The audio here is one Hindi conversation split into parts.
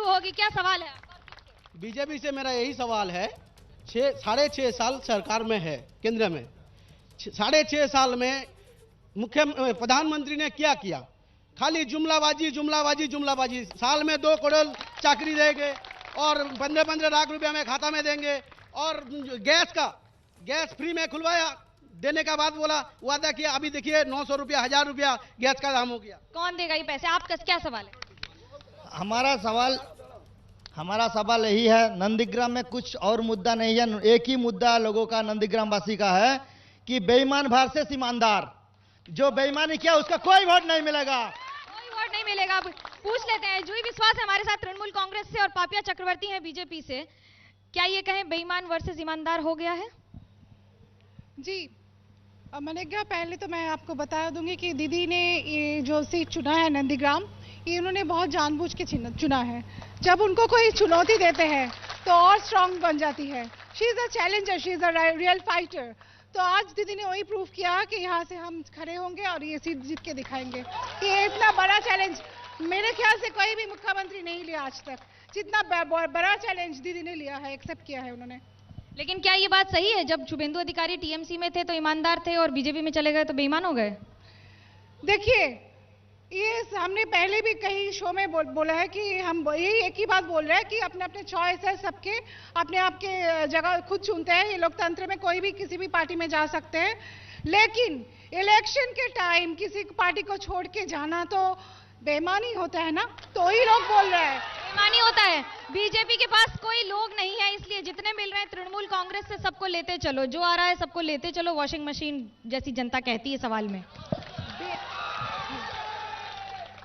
होगी, क्या सवाल है? बीजेपी से मेरा यही सवाल है, 6.5 साल सरकार में है केंद्र में, 6.5 साल में प्रधानमंत्री ने क्या किया? खाली जुमलाबाजी जुमलाबाजी जुमलाबाजी। साल में 2 करोड़ चाकरी देंगे और 15-15 लाख रुपया में खाता में देंगे, और गैस फ्री में खुलवाया, देने का बाद बोला वादा किया, अभी देखिए 900 रुपया 1000 रुपया गैस का दाम हो गया। कौन देगा ये पैसे? आपका क्या सवाल है? हमारा सवाल यही है, नंदीग्राम में कुछ और मुद्दा नहीं है, एक ही मुद्दा लोगों का, नंदीग्राम वासी का है कि बेईमान वर्सेस ईमानदार। जो बेईमानी किया उसका कोई वोट नहीं मिलेगा, कोई वोट नहीं मिलेगा। पूछ लेते हैं, जूही विश्वास है हमारे साथ तृणमूल कांग्रेस से और पापिया चक्रवर्ती हैं बीजेपी से। क्या ये कहें बेईमान वर्सेस ईमानदार हो गया है? जी मनेगा, पहले तो मैं आपको बता दूंगी कि दीदी ने ये जो सीट चुना है नंदीग्राम, ये उन्होंने बहुत जानबूझ के चुना है। जब उनको कोई चुनौती देते हैं तो और स्ट्रांग बन जाती है। She is a challenger, she is a real fighter. तो आज दीदी ने वही प्रूव किया कि यहाँ से हम खड़े होंगे और ये सीट जीत के दिखाएंगे। ये इतना बड़ा चैलेंज मेरे ख्याल से कोई भी मुख्यमंत्री नहीं लिया आज तक, जितना बड़ा चैलेंज दीदी ने लिया है, एक्सेप्ट किया है उन्होंने। लेकिन क्या ये बात सही है, जब शुभेंदु अधिकारी टीएमसी में थे तो ईमानदार थे और बीजेपी में चले गए तो बेईमान हो गए? देखिए, ये हमने पहले भी कई शो में बोला है कि हम यही एक ही बात बोल रहे हैं कि अपने अपने चॉइस है, सबके अपने आप के जगह खुद चुनते हैं। ये लोकतंत्र में कोई भी किसी भी पार्टी में जा सकते हैं, लेकिन इलेक्शन के टाइम किसी पार्टी को छोड़ के जाना तो बेईमानी होता है ना। तो ही लोग बोल रहे हैं बेईमानी होता है। बीजेपी के पास कोई लोग नहीं है, इसलिए जितने मिल रहे हैं तृणमूल कांग्रेस से सबको लेते चलो, जो आ रहा है सबको लेते चलो, वॉशिंग मशीन जैसी जनता कहती है सवाल में।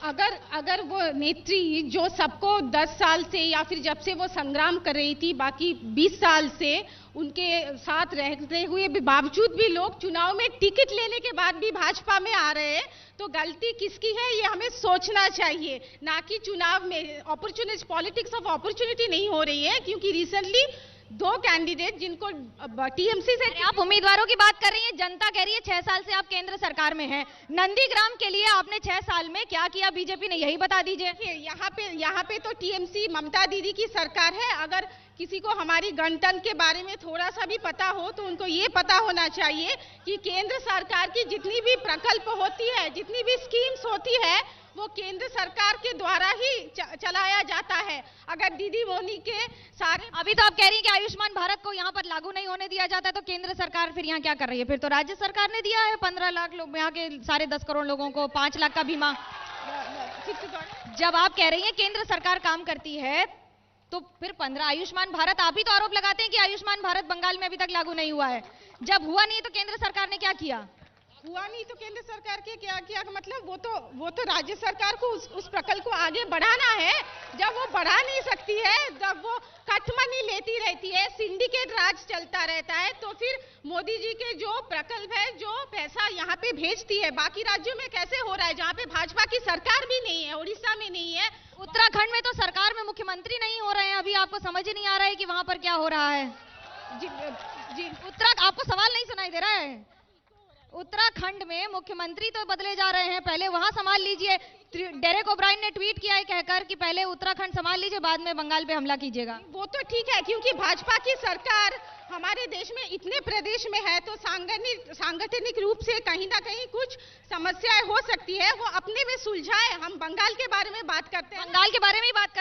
अगर वो नेत्री जो सबको 10 साल से या फिर जब से वो संग्राम कर रही थी, बाकी 20 साल से उनके साथ रहते हुए भी बावजूद भी लोग चुनाव में टिकट लेने के बाद भी भाजपा में आ रहे हैं, तो गलती किसकी है ये हमें सोचना चाहिए, ना कि चुनाव में अपॉर्चुनिटी, पॉलिटिक्स ऑफ अपॉर्चुनिटी नहीं हो रही है। क्योंकि रिसेंटली 2 कैंडिडेट जिनको टीएमसी से, आप उम्मीदवारों की बात कर रही हैं, जनता कह रही है 6 साल से आप केंद्र सरकार में हैं। नंदीग्राम के लिए आपने 6 साल में क्या किया बीजेपी ने, यही बता दीजिए। यहाँ पे तो टीएमसी ममता दीदी की सरकार है। अगर किसी को हमारी गणतंत्र के बारे में थोड़ा सा भी पता हो तो उनको ये पता होना चाहिए कि केंद्र सरकार की जितनी भी प्रकल्प होती है, जितनी भी स्कीम्स होती है, वो केंद्र सरकार के द्वारा ही चलाया जाता है। अगर दीदी मोदी के सारे, अभी तो आप कह रही हैं कि आयुष्मान भारत को यहाँ पर लागू नहीं होने दिया जाता, तो केंद्र सरकार फिर यहाँ क्या कर रही है? फिर तो राज्य सरकार ने दिया है 15 लाख लोग, यहाँ के सारे 10 करोड़ लोगों को 5 लाख का बीमा। जब आप कह रही हैं केंद्र सरकार काम करती है, तो फिर 15 आयुष्मान भारत, आप ही तो आरोप लगाते हैं कि आयुष्मान भारत बंगाल में अभी तक लागू नहीं हुआ है। जब हुआ नहीं तो केंद्र सरकार ने क्या किया? हुआ नहीं तो केंद्र सरकार के क्या किया, मतलब वो तो राज्य सरकार को उस प्रकल्प को आगे बढ़ाना है। जब वो बढ़ा नहीं सकती है, जब वो कटमनी लेती रहती है, सिंडिकेट राज चलता रहता है, तो फिर मोदी जी के जो प्रकल्प है, जो पैसा यहाँ पे भेजती है, बाकी राज्यों में कैसे हो रहा है जहाँ पे भाजपा की सरकार भी नहीं है, उड़ीसा में नहीं है, उत्तराखंड में तो सरकार में मुख्यमंत्री नहीं हो रहे हैं। अभी आपको समझ ही नहीं आ रहा है कि वहां पर क्या हो रहा है? जी आपको सवाल नहीं सुनाई दे रहा है? उत्तराखंड में मुख्यमंत्री तो बदले जा रहे हैं, पहले वहां संभाल लीजिए। डेरेक ओब्रायन ने ट्वीट किया है कहकर कि पहले उत्तराखंड संभाल लीजिए, बाद में बंगाल पे हमला कीजिएगा। वो तो ठीक है, क्योंकि भाजपा की सरकार हमारे देश में इतने प्रदेश में है, तो सांगठनिक रूप से कहीं ना कहीं कुछ समस्याएं हो सकती है, वो अपने में सुलझाए। हम बंगाल के बारे में बात करते हैं, बंगाल के बारे में ही बात कर